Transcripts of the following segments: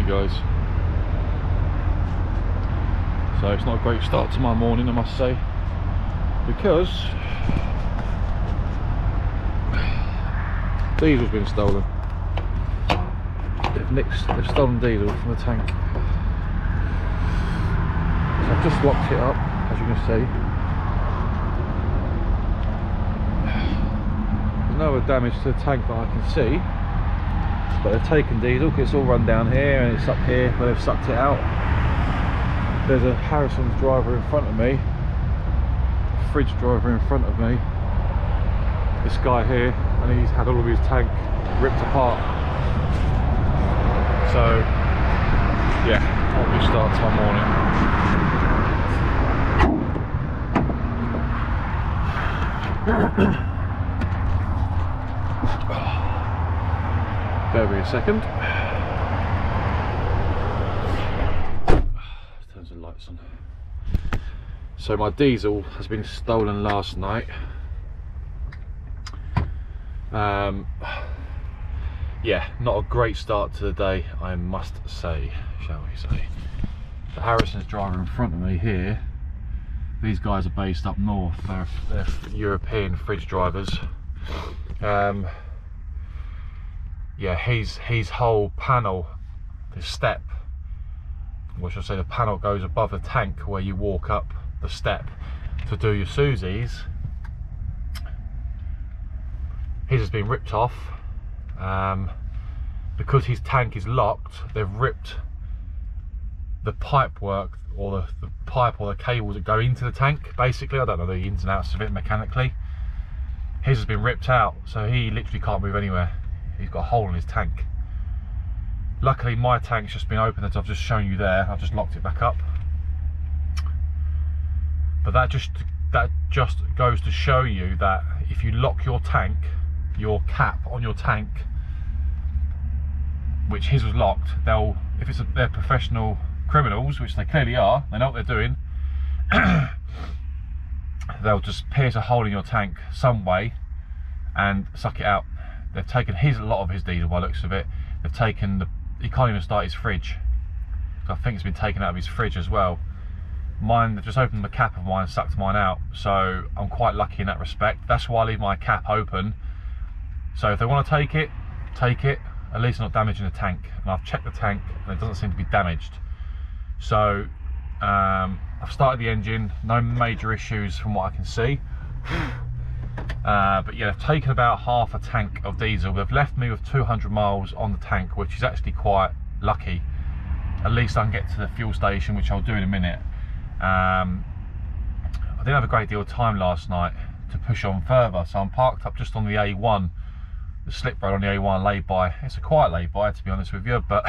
morning, guys. So it's not a great start to my morning, I must say, because diesel's been stolen. They've stolen diesel from the tank. So I've just locked it up, as you can see. There's no other damage to the tank that I can see, but they've taken diesel because it's all run down here and it's up here where they've sucked it out. There's a Harrison's driver in front of me, a fridge driver in front of me, this guy here, and he's had all of his tank ripped apart. So yeah, not a good start to my morning. Bear with me a second. Turn some lights on. So my diesel has been stolen last night. Yeah, not a great start to the day, I must say, shall we say. The Harrison's driver in front of me here, these guys are based up north, they're European fridge drivers. Yeah, his whole panel, the step, or should I say the panel goes above the tank where you walk up the step to do your Susies. His has been ripped off. Because his tank is locked, they've ripped the pipe work, or the pipe or the cables that go into the tank, basically. I don't know the ins and outs of it mechanically. His has been ripped out, so he literally can't move anywhere. He's got a hole in his tank. Luckily my tank's just been opened, as I've just shown you there. I've just locked it back up. But that just goes to show you that if you lock your tank, your cap on your tank, which his was locked, if they're professional criminals, which they clearly are, they know what they're doing, they'll just pierce a hole in your tank some way and suck it out. They've taken a lot of his diesel by the looks of it. They've taken he can't even start his fridge. So I think it's been taken out of his fridge as well. Mine, they've just opened the cap of mine and sucked mine out, so I'm quite lucky in that respect. That's why I leave my cap open. So if they want to take it, at least not damaging the tank. And I've checked the tank and it doesn't seem to be damaged. So I've started the engine, no major issues from what I can see. But yeah, they've taken about half a tank of diesel. They've left me with 200 miles on the tank, which is actually quite lucky. At least I can get to the fuel station, which I'll do in a minute. I didn't have a great deal of time last night to push on further, so I'm parked up just on the A1, the slip road on the A1, laid by. It's a quiet lay by, to be honest with you, but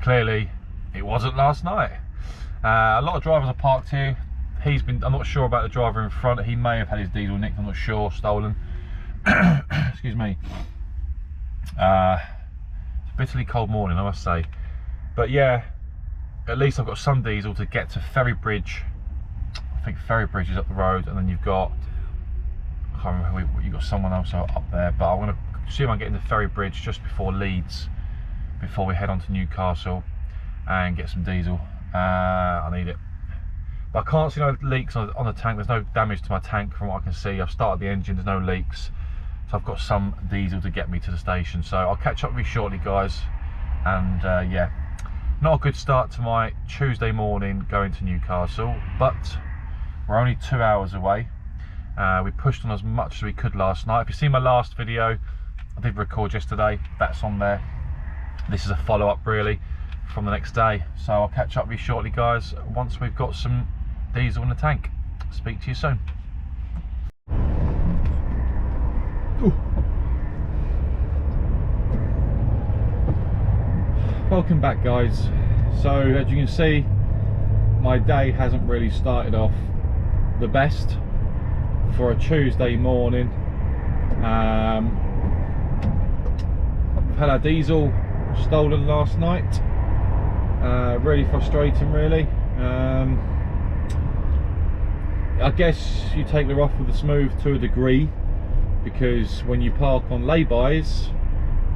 clearly it wasn't last night. A lot of drivers are parked here. I'm not sure about the driver in front. He may have had his diesel nicked, I'm not sure, stolen. Excuse me. It's a bitterly cold morning, I must say. But yeah, at least I've got some diesel to get to Ferry Bridge. I think Ferry Bridge is up the road, and then you've got, I can't remember who, you've got someone else up there, but I'm going to see if I can get into Ferry Bridge just before Leeds, before we head on to Newcastle and get some diesel. I need it. But I can't see no leaks on the tank. There's no damage to my tank from what I can see. I've started the engine, there's no leaks. So I've got some diesel to get me to the station. So I'll catch up with you shortly, guys. And yeah, not a good start to my Tuesday morning going to Newcastle, but we're only 2 hours away. We pushed on as much as we could last night. If you've seen my last video, I did record yesterday, that's on there. This is a follow-up really from the next day. So I'll catch up with you shortly, guys, once we've got some diesel in the tank. Speak to you soon. Ooh. Welcome back, guys. So as you can see, my day hasn't really started off the best for a Tuesday morning. We've had our diesel stolen last night. Really frustrating, really. I guess you take the rough with the smooth to a degree, because when you park on laybys,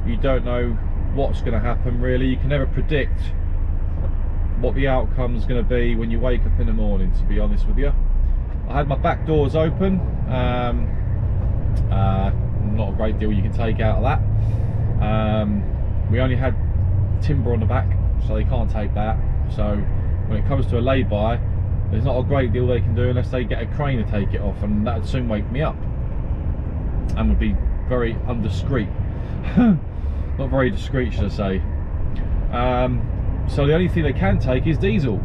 you don't know what's going to happen really. You can never predict what the outcome's going to be when you wake up in the morning, to be honest with you. I had my back doors open, not a great deal you can take out of that. We only had timber on the back, so they can't take that. So when it comes to a lay-by, there's not a great deal they can do unless they get a crane to take it off, and that would soon wake me up and would be very undiscreet. Not very discreet, should I say. So the only thing they can take is diesel.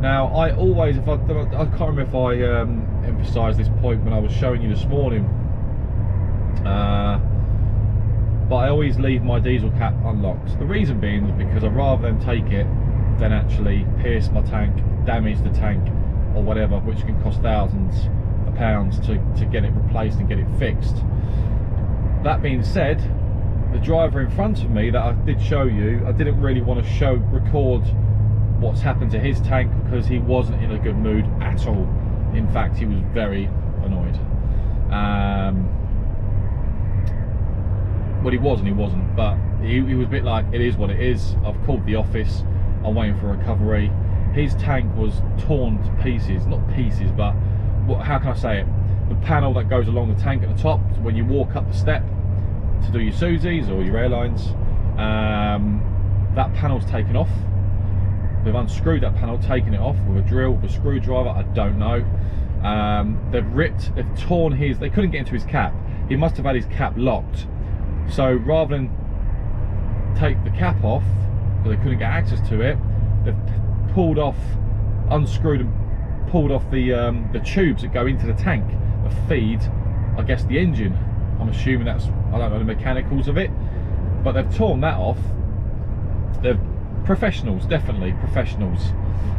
Now I always, I can't remember if I emphasised this point when I was showing you this morning, but I always leave my diesel cap unlocked. The reason being is because I'd rather them take it than actually pierce my tank, damage the tank or whatever, which can cost thousands of pounds to get it replaced and get it fixed. That being said, the driver in front of me that I did show you, I didn't really want to record what's happened to his tank because he wasn't in a good mood at all. In fact, he was very annoyed. Well, he was and he wasn't, but he was a bit like, it is what it is. I've called the office, I'm waiting for recovery. His tank was torn to pieces, not pieces, but how can I say it? The panel that goes along the tank at the top, so when you walk up the step to do your Suzies or your airlines, that panel's taken off. They've unscrewed that panel, taken it off with a drill, with a screwdriver, I don't know. They've torn his, they couldn't get into his cap. He must have had his cap locked. So rather than take the cap off, because they couldn't get access to it, they've pulled off, unscrewed and pulled off the tubes that go into the tank that feed, I guess, the engine. I'm assuming that's, I don't know the mechanicals of it, but they've torn that off. They're professionals, definitely professionals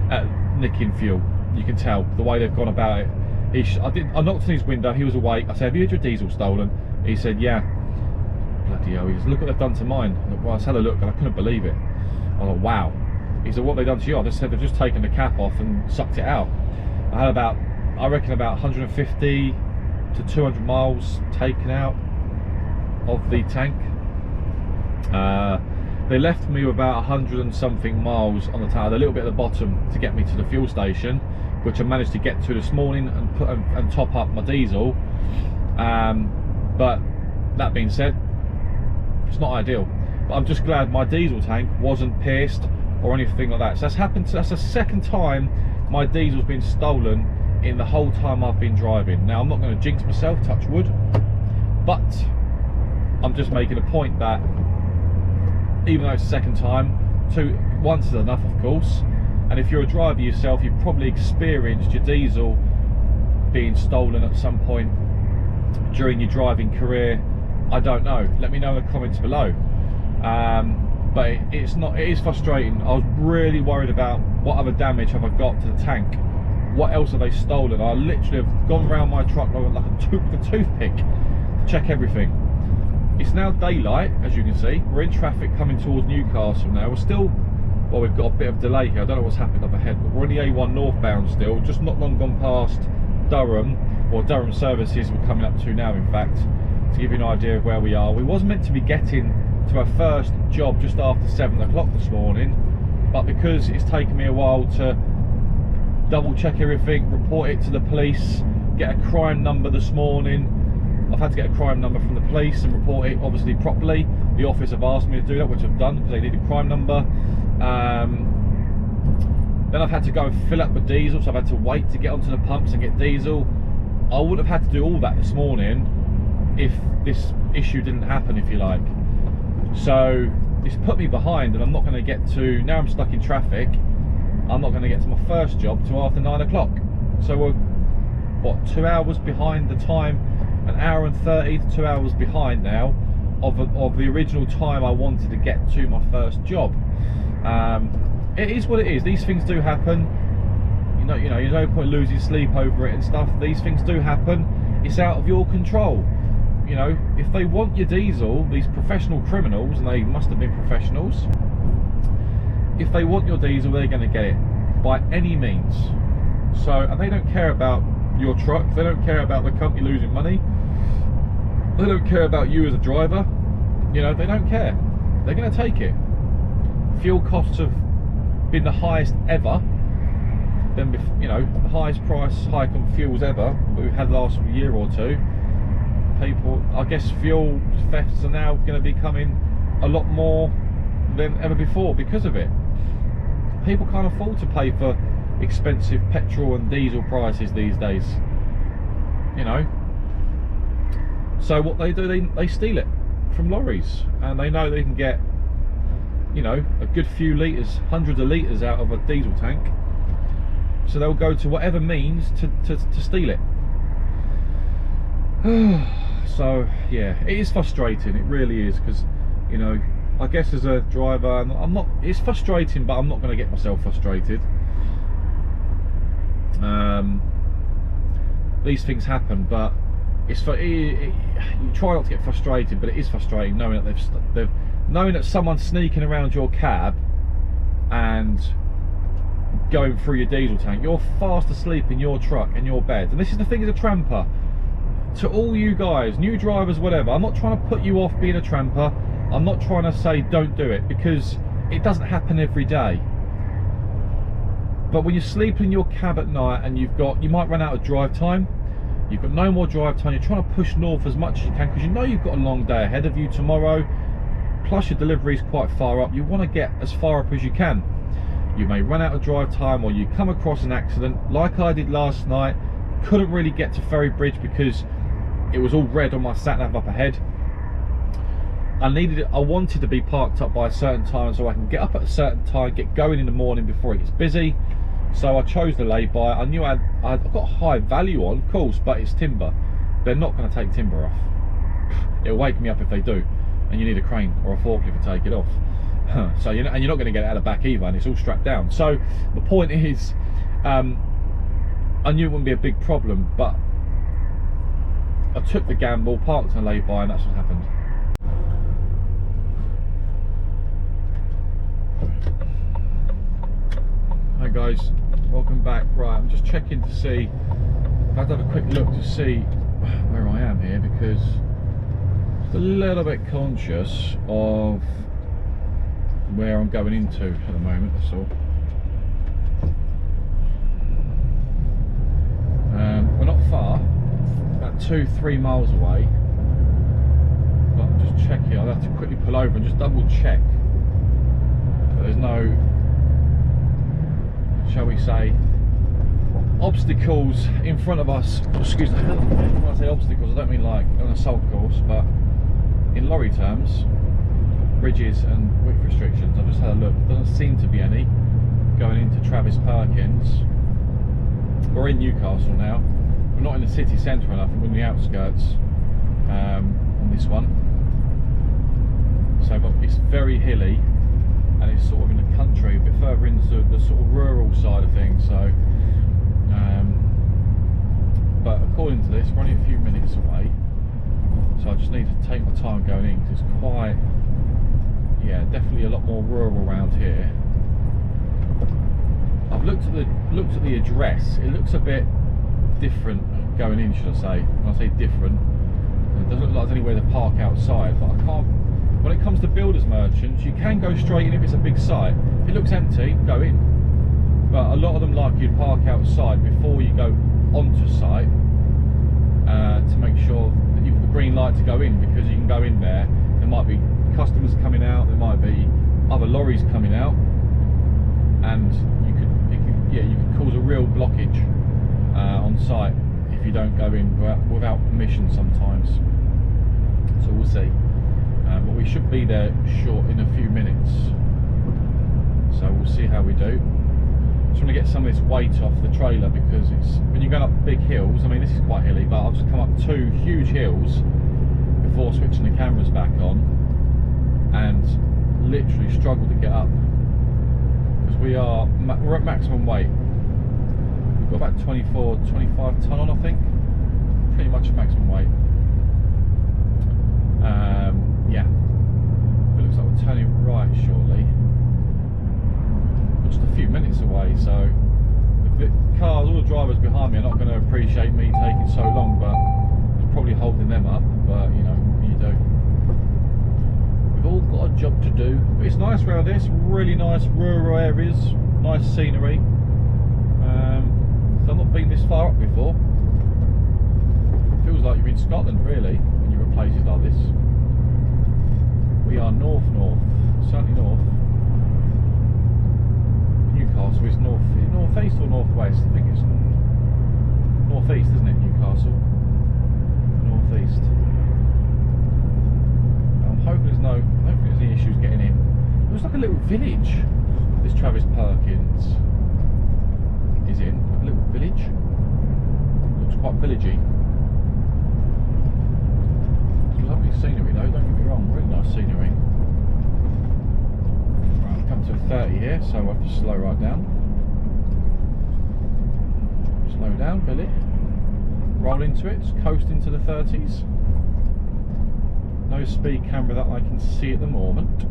at nicking fuel. You can tell the way they've gone about it. I knocked on his window, he was awake. I said, have you had your diesel stolen? He said, yeah. Bloody hell, he said, look what they've done to mine. Well, I had a look and I couldn't believe it. I was like, wow. He said, what have they done to you? I just said, they've just taken the cap off and sucked it out. I had about, I reckon about 150 to 200 miles taken out of the tank. They left me with about 100 and something miles on the tank, a little bit at the bottom to get me to the fuel station, which I managed to get to this morning and put and top up my diesel. But that being said, it's not ideal. But I'm just glad my diesel tank wasn't pierced or anything like that. So that's happened. That's the second time my diesel's been stolen in the whole time I've been driving. Now I'm not going to jinx myself, touch wood, but I'm just making a point that even though it's the second time, once is enough, of course. And if you're a driver yourself, you've probably experienced your diesel being stolen at some point during your driving career. I don't know. Let me know in the comments below. But it is frustrating. I was really worried about what other damage have I got to the tank. What else have they stolen? I literally have gone around my truck like a toothpick to check everything. It's now daylight, as you can see. We're in traffic coming towards Newcastle now. We're still, well, we've got a bit of delay here. I don't know what's happened up ahead, but we're on the A1 northbound still, just not long gone past Durham, or Durham services we're coming up to now, in fact, to give you an idea of where we are. We was meant to be getting to our first job just after 7 o'clock this morning, but because it's taken me a while to double check everything, report it to the police, get a crime number this morning, I've had to get a crime number from the police and report it obviously properly. The office have asked me to do that, which I've done because they need a crime number. Then I've had to go and fill up with diesel, so I've had to wait to get onto the pumps and get diesel. I would have had to do all that this morning if this issue didn't happen, if you like. So it's put me behind, and I'm not going to get to, now I'm stuck in traffic, I'm not going to get to my first job till after 9 o'clock. So we're, what, 2 hours behind the time, an hour and 30 to 2 hours behind now of the original time I wanted to get to my first job. It is what it is. These things do happen. You know, there's no point losing sleep over it and stuff. These things do happen. It's out of your control. You know, if they want your diesel, these professional criminals, and they must have been professionals, if they want your diesel, they're going to get it by any means. So, and they don't care about your truck, they don't care about the company losing money, they don't care about you as a driver, you know, they don't care. they're going to take it. Fuel costs have been the highest ever. Then, you know, the highest price hike on fuels ever we've had the last year or two. People, I guess, fuel thefts are now going to be coming a lot more than ever before because of it. People can't afford to pay for expensive petrol and diesel prices these days, you know. So what they do, they steal it from lorries, and they know they can get, you know, a good few litres, hundreds of litres out of a diesel tank. So they'll go to whatever means to steal it. So yeah, it is frustrating, it really is, because, you know, I guess as a driver, it's frustrating, but I'm not going to get myself frustrated. These things happen, but you try not to get frustrated, but it is frustrating knowing that knowing that someone's sneaking around your cab and going through your diesel tank. You're fast asleep in your truck and your bed. And this is the thing as a tramper, to all you guys, new drivers, whatever, I'm not trying to put you off being a tramper. I'm not trying to say don't do it, because it doesn't happen every day. But when you're sleeping in your cab at night and you might run out of drive time, you've got no more drive time, you're trying to push north as much as you can because you know you've got a long day ahead of you tomorrow, plus your delivery is quite far up, you want to get as far up as you can. You may run out of drive time, or you come across an accident like I did last night. Couldn't really get to Ferry Bridge because it was all red on my sat nav up ahead. I wanted to be parked up by a certain time so I can get up at a certain time, get going in the morning before it gets busy. So I chose the lay-by. I knew I've got a high value on, of course, but it's timber. They're not going to take timber off. It'll wake me up if they do, and you need a crane or a forklift to take it off. So you're not going to get it out of the back either, and it's all strapped down. So the point is, I knew it wouldn't be a big problem, but I took the gamble, parked and laid by, and that's what happened. Hi guys, welcome back. Right, I'm just checking to see, I had to have a quick look to see where I am here, because I'm just a little bit conscious of where I'm going into at the moment, that's all. We're not far, about 2-3 miles away, but I'm just checking. I'll have to quickly pull over and just double check that there's no, shall we say, obstacles in front of us. Excuse me, when I say obstacles, I don't mean like an assault course, but in lorry terms, bridges and width restrictions. I've just had a look, doesn't seem to be any going into Travis Perkins. We're in Newcastle now, we're not in the city centre enough, we're in the outskirts on this one. So but it's very hilly, and it's sort of in the country, a bit further into the sort of rural side of things. So but according to this, we're only a few minutes away, so I just need to take my time going in, because it's quite, yeah, definitely a lot more rural around here. I've looked at the address. It looks a bit different going in, should I say. When I say different, it doesn't look like there's anywhere to park outside, but I can't. When it comes to builders merchants, you can go straight in if it's a big site. If it looks empty, go in. But a lot of them like you to park outside before you go onto site, to make sure that you've got the green light to go in, because you can go in there. There might be customers coming out, there might be other lorries coming out, and you could cause a real blockage on site if you don't go in without permission sometimes. So we'll see, but we should be there short in a few minutes, so we'll see how we do. Just want to get some of this weight off the trailer, because it's, when you're going up big hills, I mean this is quite hilly, but I've just come up 2 huge hills before switching the cameras back on, and literally struggled to get up, because we're at maximum weight. We've got about 24-25 tonne on, I think, pretty much at maximum weight. Yeah, it looks like we're turning right shortly. We're just a few minutes away, so the cars, all the drivers behind me are not going to appreciate me taking so long, but it's probably holding them up. But you know, you do. We've We've all got a job to do, but it's nice around here. It's really nice rural areas, nice scenery. So I've not been this far up before. Feels like you're in Scotland really when you're at places like this. We are north, certainly north. Newcastle is northeast or northwest? I think it's northeast, isn't it? Newcastle, northeast. I'm hoping I don't think there's any issues getting in. It looks like a little village. This Travis Perkins is in a little village. Looks quite villagey. Lovely scenery though, don't get me wrong, really nice scenery. Right, I've come to 30 here, so I have to slow right down. Slow down, Billy. Roll into it, coast into the 30s. No speed camera that I can see at the moment.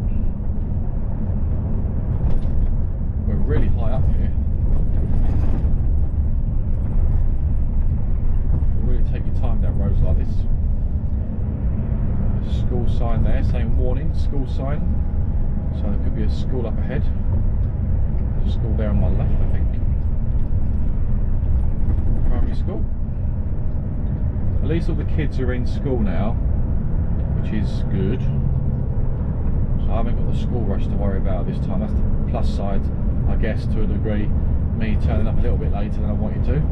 We're really high up here. Really take your time down roads like this. School sign there saying warning, school sign. So there could be a school up ahead. There's a school there on my left, I think. Primary school. At least all the kids are in school now, which is good. So I haven't got the school rush to worry about this time. That's the plus side, I guess, to a degree. Me turning up a little bit later than I wanted to.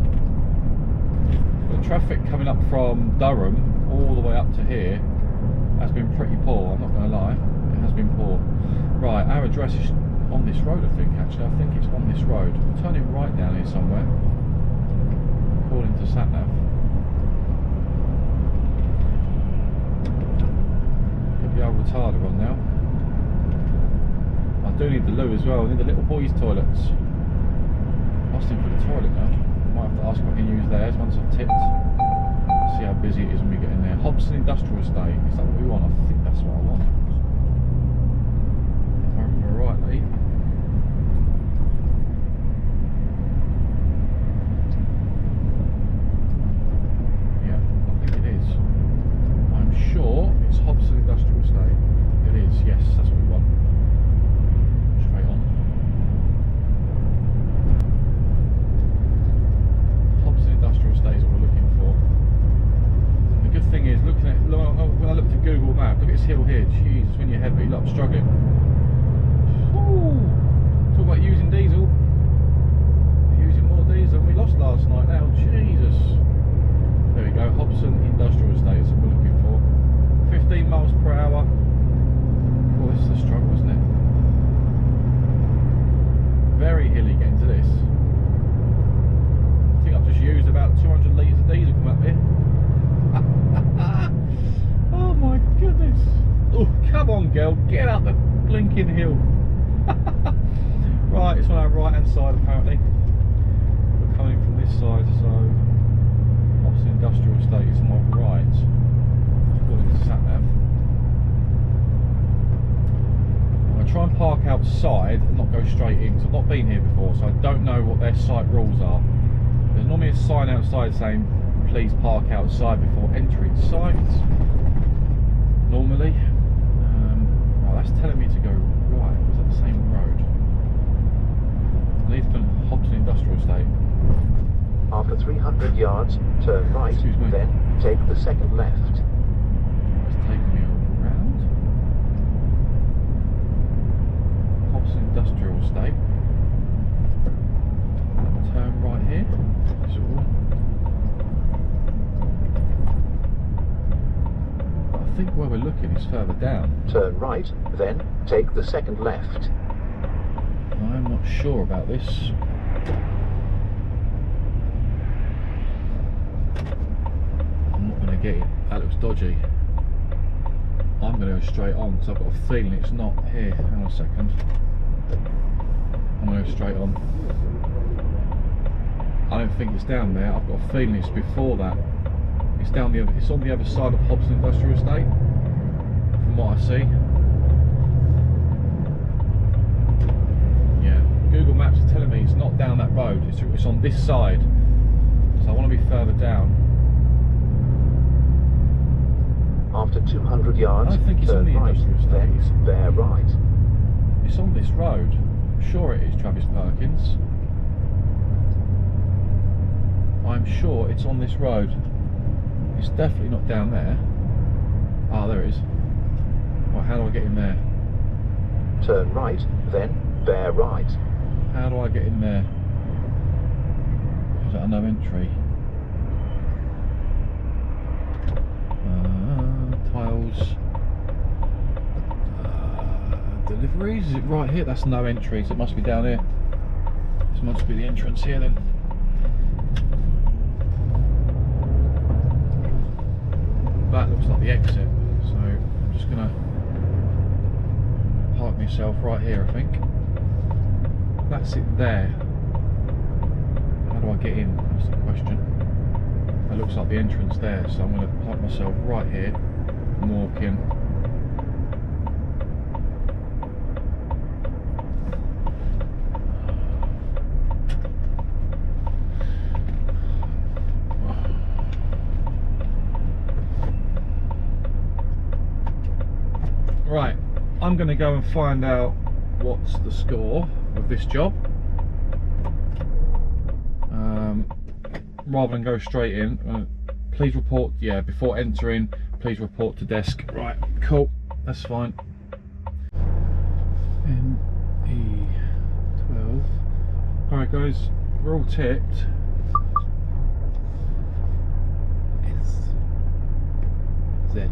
The traffic coming up from Durham all the way up to here has been pretty poor, I'm not going to lie. It has been poor. Right, our address is on this road, I think, actually. I think it's on this road. I'm turning right down here somewhere, according to SatNav. Get the old retarder on now. I do need the loo as well. I need the little boys' toilets. Asking for the toilet now. Might have to ask if I can use theirs once I've tipped. See how busy it is when we get in there. Hobson Industrial Estate, is that what we want? I think that's what I want. If I remember rightly. Yeah, I think it is. I'm sure it's Hobson Industrial Estate. It is, yes, that's what we want. Straight on. Hobson Industrial Estate is what we're looking for. The good thing is, looking at when I looked at Google Maps, look at this hill here. Jesus, when you're heavy, look, I'm struggling. Ooh, talk about using diesel. We're using more diesel than we lost last night. Now, Jesus. There we go. Hobson Industrial Estate is what we're looking for. 15 miles per hour. Oh, this is a struggle, isn't it? Very hilly getting to this. I think I've just used about 200 litres of diesel coming up here. Oh my goodness. Oh, come on girl, get up the blinking hill. Right, it's on our right hand side apparently. We're coming from this side, so Hobson Industrial Estate is on my right, according to SatNav. I'm going to try and park outside and not go straight in, because I've not been here before, so I don't know what their site rules are. There's normally a sign outside saying please park outside before entering site. Normally. Oh, that's telling me to go right. Is that the same road? Leithman Hobson Industrial Estate. After 300 yards, turn right, then take the second left. It's taking me around. Hobson Industrial Estate. Turn right here. I think where we're looking is further down. Turn right, then take the second left. I'm not sure about this. I'm not going to get it. That looks dodgy. I'm going to go straight on because I've got a feeling it's not here. Hang on a second. I'm going to go straight on. I don't think it's down there. I've got a feeling it's before that. It's down the other. It's on the other side of Hobson Industrial Estate, from what I see. Yeah, Google Maps is telling me it's not down that road. It's on this side. So I want to be further down. After 200 yards, I don't think it's on turn the right, industrial then estate. bear right. It's on this road. I'm sure it is Travis Perkins. I'm sure it's on this road. It's definitely not down there. Ah, there it is. Right, how do I get in there? Turn right, then bear right. How do I get in there? Is that a no entry? Tiles. Deliveries? Is it right here? That's no entries. It must be down here. This must be the entrance here then. That looks like the exit. So I'm just gonna park myself right here, I think. That's it there. How do I get in? That's the question. That looks like the entrance there, so I'm going to park myself right here and walk in. Right, I'm going to go and find out what's the score of this job. Rather than go straight in, please report, yeah, before entering, please report to desk. Right, cool, that's fine. NE12. Alright guys, we're all ticked. Z.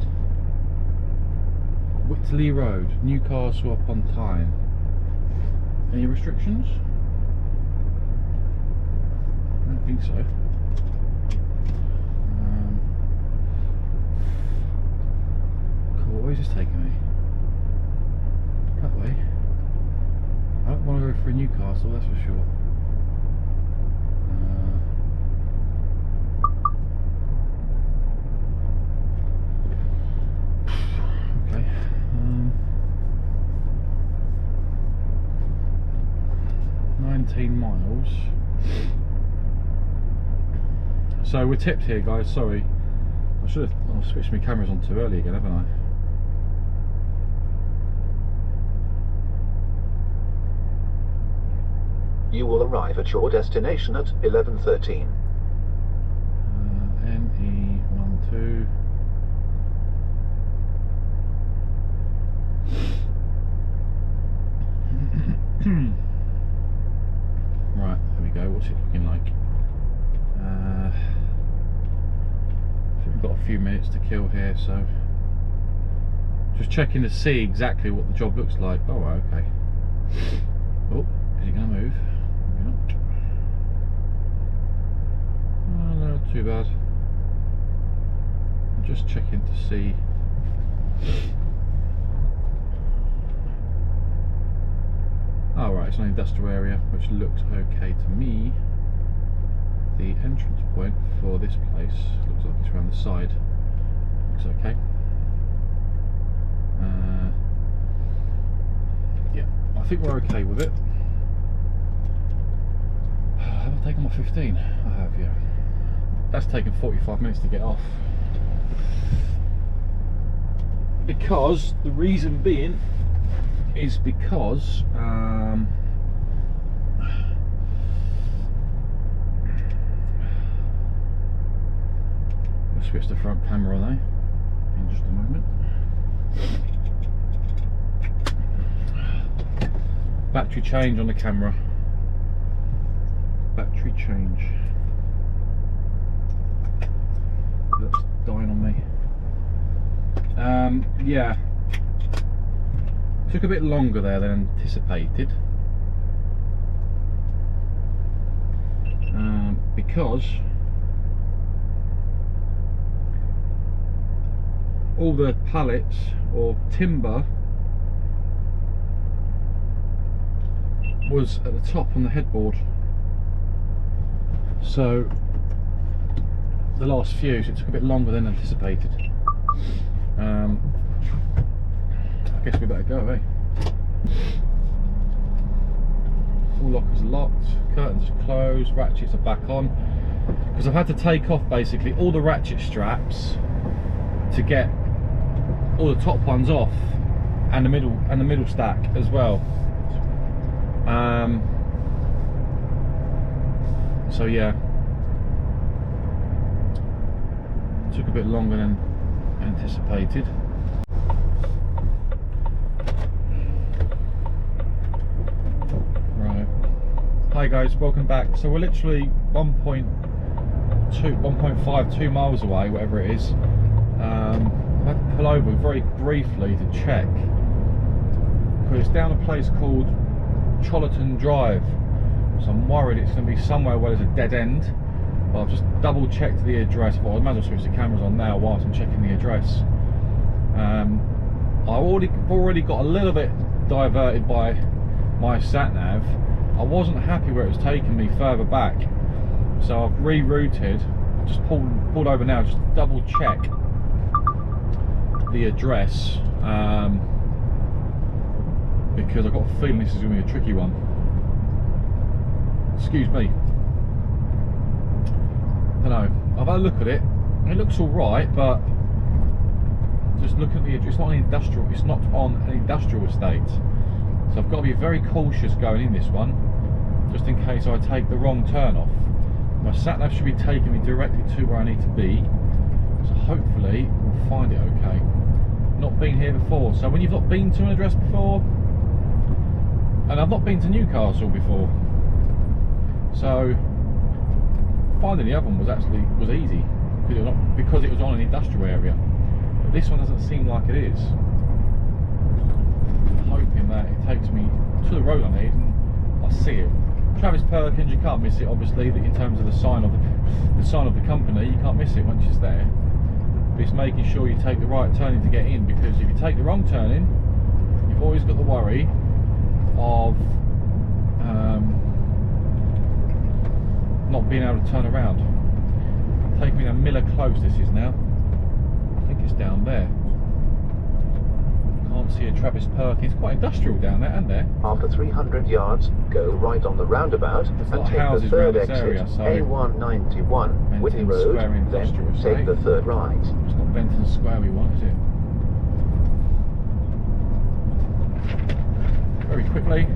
Whitley Road, Newcastle upon Tyne. Any restrictions? I don't think so. Cool, where's this taking me? That way. I don't want to go through Newcastle, that's for sure. Okay. 19 miles. So we're tipped here, guys. Sorry, I should have switched my cameras on too early again, haven't I? You will arrive at your destination at 11:13. NE12. Right, there we go. What's it looking like? I think we've got a few minutes to kill here, so just checking to see exactly what the job looks like. Oh, right, okay. Oh, is it going to move? Maybe not. Oh, no, not too bad. I'm just checking to see. Oh, right, it's an industrial area, which looks okay to me. The entrance point for this place looks like it's around the side. Looks okay. Yeah, I think we're okay with it. Have I taken my 15? I have, yeah. That's taken 45 minutes to get off. Because, the reason being, is because I'll switch the front camera on in just a moment. Battery change on the camera. Battery change. That's dying on me. Yeah. Took a bit longer there than anticipated. Because all the pallets or timber was at the top on the headboard, so the last few, so it took a bit longer than anticipated. I guess we better go, eh? All lockers are locked, curtains are closed, ratchets are back on, because I've had to take off basically all the ratchet straps to get all the top ones off, and the middle stack as well. So yeah, took a bit longer than anticipated. Right, hi guys, welcome back. So we're literally 1.2 miles away, whatever it is. I had to pull over very briefly to check, because it's down a place called Chollerton Drive, so I'm worried it's going to be somewhere where there's a dead end. But I've just double checked the address. Well, I might as well switch the cameras on now whilst I'm checking the address. I already got a little bit diverted by my sat nav. I wasn't happy where it was taking me further back, so I've rerouted. I just pulled over now just to double check the address, because I've got a feeling this is going to be a tricky one. Excuse me. I don't know. I've had a look at it. It looks all right, but just looking at the address, it's not on an industrial estate. So I've got to be very cautious going in this one, just in case I take the wrong turn off. My sat nav should be taking me directly to where I need to be, so hopefully we'll find it okay. Not been here before, so when you've not been to an address before, and I've not been to Newcastle before, so finding the other one was easy because it was on an industrial area. But this one doesn't seem like it is. I'm hoping that it takes me to the road I need and I see it. Travis Perkins, you can't miss it, obviously, in terms of the sign of the company. You can't miss it once it's there. But it's making sure you take the right turning to get in, because if you take the wrong turning, you've always got the worry of not being able to turn around. Take me to Miller Close, this is now. I think it's down there. Can't see a Travis Perkins. It's quite industrial down there, isn't there? After 300 yards, go right on the roundabout and take the third exit, area, so A191, Whitney Road, then take the third right. It's not Benton Square we want, is it? Very quickly.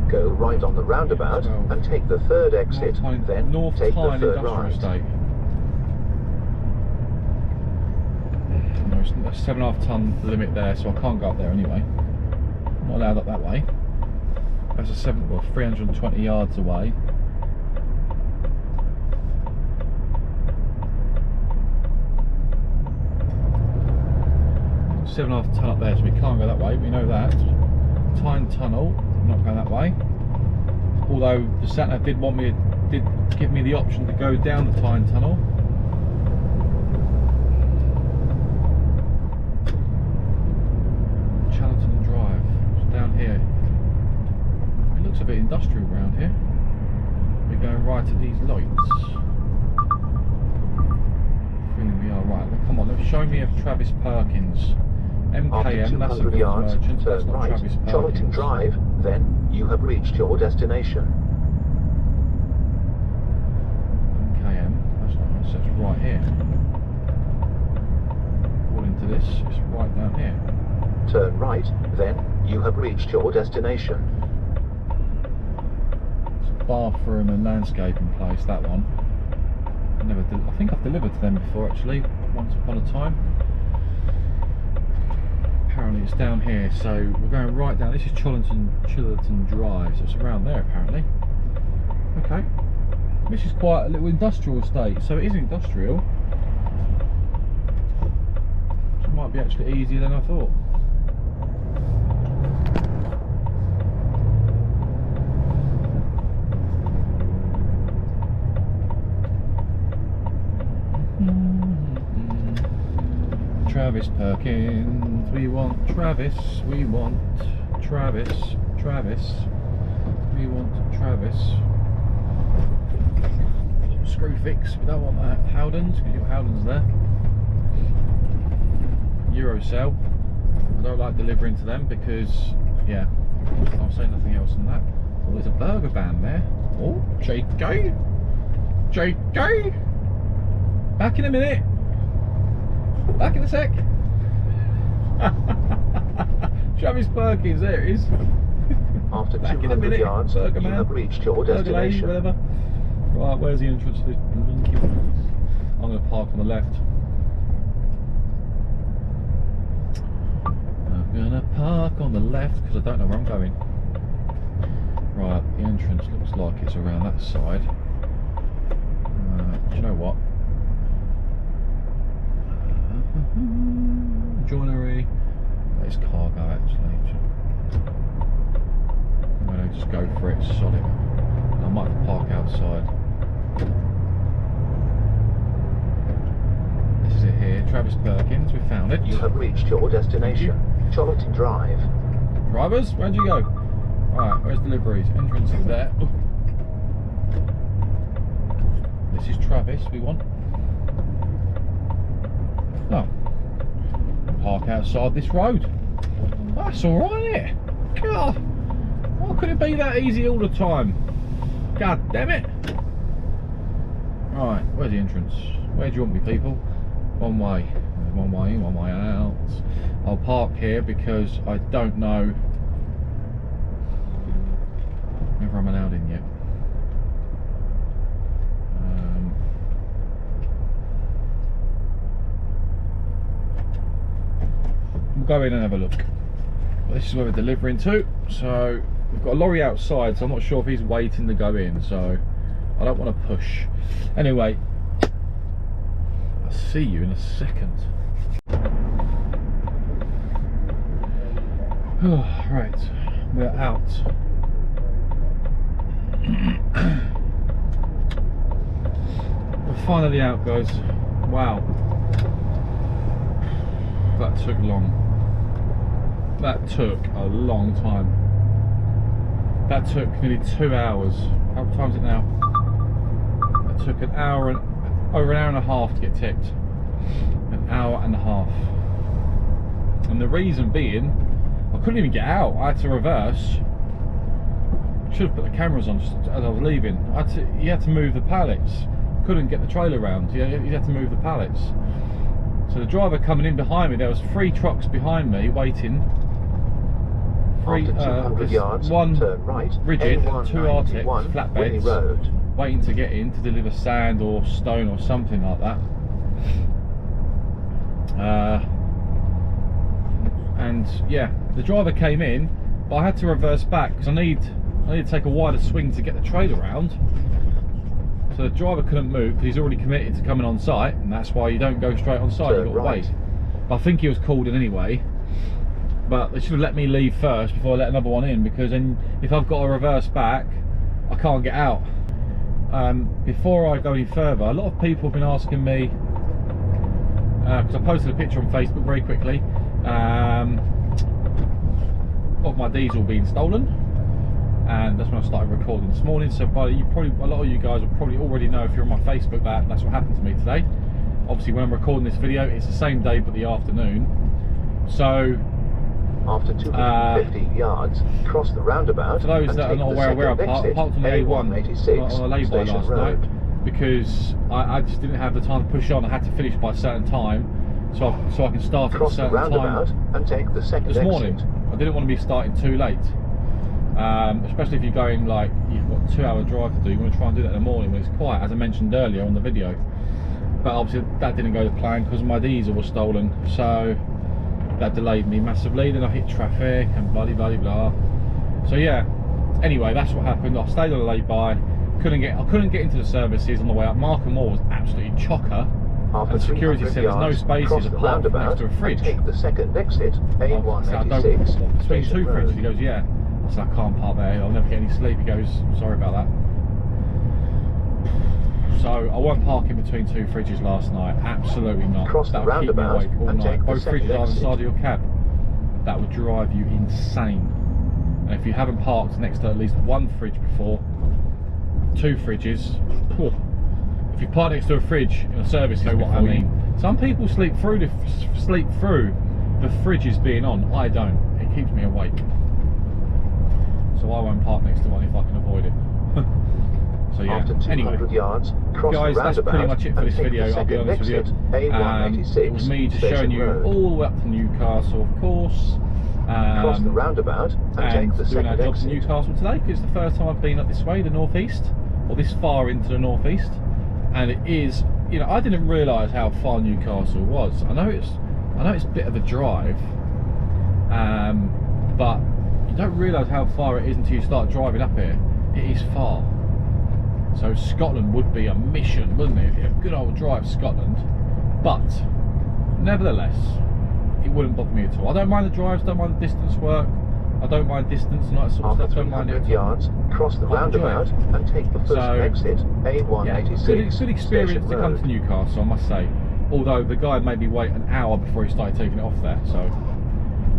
Go right on the roundabout and take the third exit, then take the third right. Estate. No, it's a 7.5 ton limit there, so I can't go up there anyway. I'm not allowed up that way. That's a 320 yards away. It's 7.5 ton up there, so we can't go that way. We know that. Tyne Tunnel. Not going that way. Although the sat nav did give me the option to go down the Tyne Tunnel. Chollerton Drive. It's down here. It looks a bit industrial around here. We're going right at these lights. Feeling we are right. Come on, show me a Travis Perkins. MKM, that's a yards, merchant, that's not right, Travis Perkins. Chollerton Drive, then you have reached your destination. MKM, that's not us, that's right here. According to this, it's right down here. Turn right, then you have reached your destination. It's a bathroom and landscaping place, that one. I think I've delivered to them before, actually, once upon a time. Apparently it's down here, so we're going right down. This is Chollerton Drive, so it's around there apparently. Okay, this is quite a little industrial estate, so it is industrial. So it might be actually easier than I thought. Travis Perkins, we want Travis, we want Travis, we want Travis. Screw fix, we don't want that. Howdens, because your Howdens there. Eurocell, I don't like delivering to them because, yeah, I'll say nothing else than that. Oh, there's a burger van there. Oh, JK, back in a minute. Back in a sec. Travis Perkins, there it is. After Back 200 yards, you have reached your destination. Whatever. Right, where's the entrance to this? I'm going to park on the left. I'm going to park on the left because I don't know where I'm going. Right, the entrance looks like it's around that side. Do you know what? Joinery. It's cargo actually. I'm going to just go for it solid. I might have to park outside. This is it here, Travis Perkins, we found it. You have reached your destination, Chorlton Drive. Drivers, where'd you go? Right, where's deliveries? Entrance is there. Ooh. This is Travis, we want. No. Park outside this road. That's alright, isn't it? God, why could it be that easy all the time? God damn it. Right, where's the entrance? Where do you want me, people? One way. One way in, one way out. I'll park here because I don't know whether I'm allowed in yet. We'll go in and have a look. Well, this is where we're delivering to, so we've got a lorry outside, so I'm not sure if he's waiting to go in, so I don't want to push. Anyway, I'll see you in a second. Oh, right, we're out. We're finally out, guys. Wow. That took long. That took a long time. That took nearly 2 hours. How time is it now? It took an hour and over an hour and a half to get tipped. An hour and a half. And the reason being, I couldn't even get out. I had to reverse. Should have put the cameras on just as I was leaving. You had to move the pallets. Couldn't get the trailer round. You had to move the pallets. So the driver coming in behind me, there was 3 trucks behind me waiting. After 200 yards, one turn right, rigid and 2 Arctics Road. flatbeds waiting to get in to deliver sand or stone or something like that. And yeah, the driver came in, but I had to reverse back because I need to take a wider swing to get the trailer around. So the driver couldn't move because he's already committed to coming on site, and that's why you don't go straight on site, you've got to wait. But I think he was called in anyway. But they should have let me leave first before I let another one in, because then if I've got to reverse back, I can't get out. Before I go any further, a lot of people have been asking me, because I posted a picture on Facebook very quickly, of my diesel being stolen, and that's when I started recording this morning. So a lot of you guys will probably already know, if you're on my Facebook, that that's what happened to me today. Obviously when I'm recording this video, it's the same day but the afternoon. So after 250 yards, cross the roundabout. For those that are not aware where I parked on the A1 on a lay-by last night, because I just didn't have the time to push on. I had to finish by a certain time, so I can start at a certain time and take the second this morning. I didn't want to be starting too late, especially if you're going, like, you've got a 2-hour drive to do. You want to try and do that in the morning when it's quiet, as I mentioned earlier on the video. But obviously that didn't go to plan because my diesel was stolen, so that delayed me massively. Then I hit traffic and blah blah blah. So yeah, anyway, that's what happened. I stayed on a lay-by. I couldn't get into the services on the way up. Markham Moor was absolutely chocker. And security said there's no spaces apart from next to a fridge. Take the second exit, A186. Between 2 fridges. He goes, yeah. I said, I can't park there. I'll never get any sleep. He goes, sorry about that. So I won't park in between 2 fridges last night. Absolutely not. That'll keep me awake all night. Both fridges either side of your cab. That would drive you insane. And if you haven't parked next to at least 1 fridge before, 2 fridges, if you park next to a fridge in a service, you know what I mean. Some people sleep through the fridges being on. I don't. It keeps me awake. So I won't park next to one if I can avoid it. So yeah, After 200 anyway, yards, cross guys, the that's pretty roundabout much it for and this take video, the I'll be second honest with you. exit, A186 It was me just showing Station you Road. all the way up to Newcastle, of course. Cross the roundabout and take the doing our second jobs in exit. Newcastle today, because it's the first time I've been up this way, the northeast, or this far into the northeast. And it is, you know, I didn't realise how far Newcastle was. I know it's a bit of a drive, but you don't realise how far it is until you start driving up here. It is far. So Scotland would be a mission, wouldn't it? A good old drive, Scotland. But nevertheless, it wouldn't bother me at all. I don't mind the drives, don't mind the distance work. I don't mind distance and that sort of stuff. Don't mind it. 300 yards, cross the roundabout and take the first exit, A186 good experience to come Road. to Newcastle, I must say. Although the guy made me wait an hour before he started taking it off there, so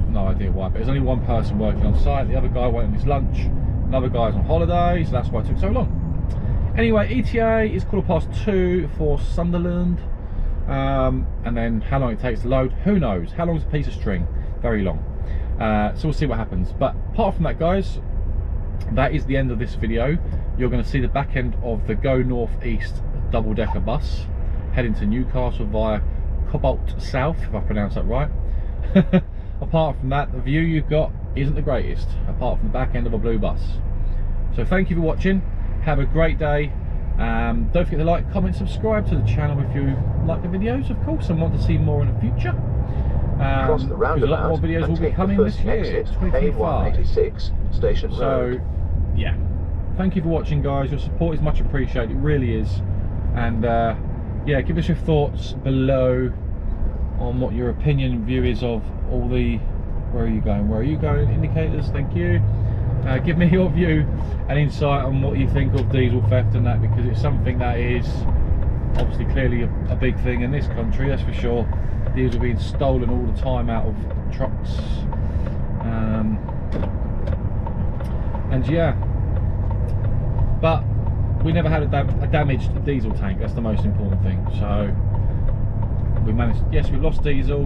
no idea why. But there's only one person working on site. The other guy went on his lunch. Another guy's on holiday, so that's why it took so long. Anyway, ETA is 2:15 for Sunderland. And then how long it takes to load, who knows? How long is a piece of string? Very long. So we'll see what happens. But apart from that, guys, that is the end of this video. You're going to see the back end of the Go North East double-decker bus heading to Newcastle via Cobalt South, if I pronounce that right. Apart from that, the view you've got isn't the greatest, apart from the back end of a blue bus. So thank you for watching. Have a great day. Don't forget to like, comment, subscribe to the channel if you like the videos, of course, and want to see more in the future. Cross the roundabout a lot more videos and will be take coming the this first year, exit, 2025. A186 Station So Road. yeah, thank you for watching, guys. Your support is much appreciated, it really is. And yeah, give us your thoughts below on what your opinion and view is of all the where are you going indicators. Thank you. Give me your view and insight on what you think of diesel theft and that, because it's something that is obviously clearly a big thing in this country, that's for sure. Diesel being stolen all the time out of trucks, and yeah, but we never had a damaged diesel tank. That's the most important thing. So we managed, yes, we lost diesel,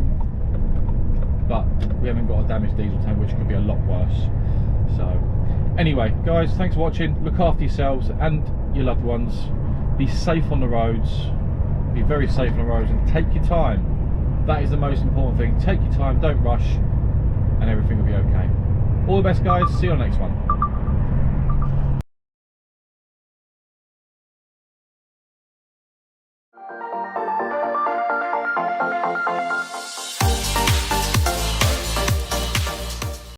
but we haven't got a damaged diesel tank, which could be a lot worse. So anyway, guys, thanks for watching. Look after yourselves and your loved ones. Be safe on the roads. Be very safe on the roads, and take your time. That is the most important thing. Take your time, don't rush, and everything will be okay. All the best, guys. See you on the next one.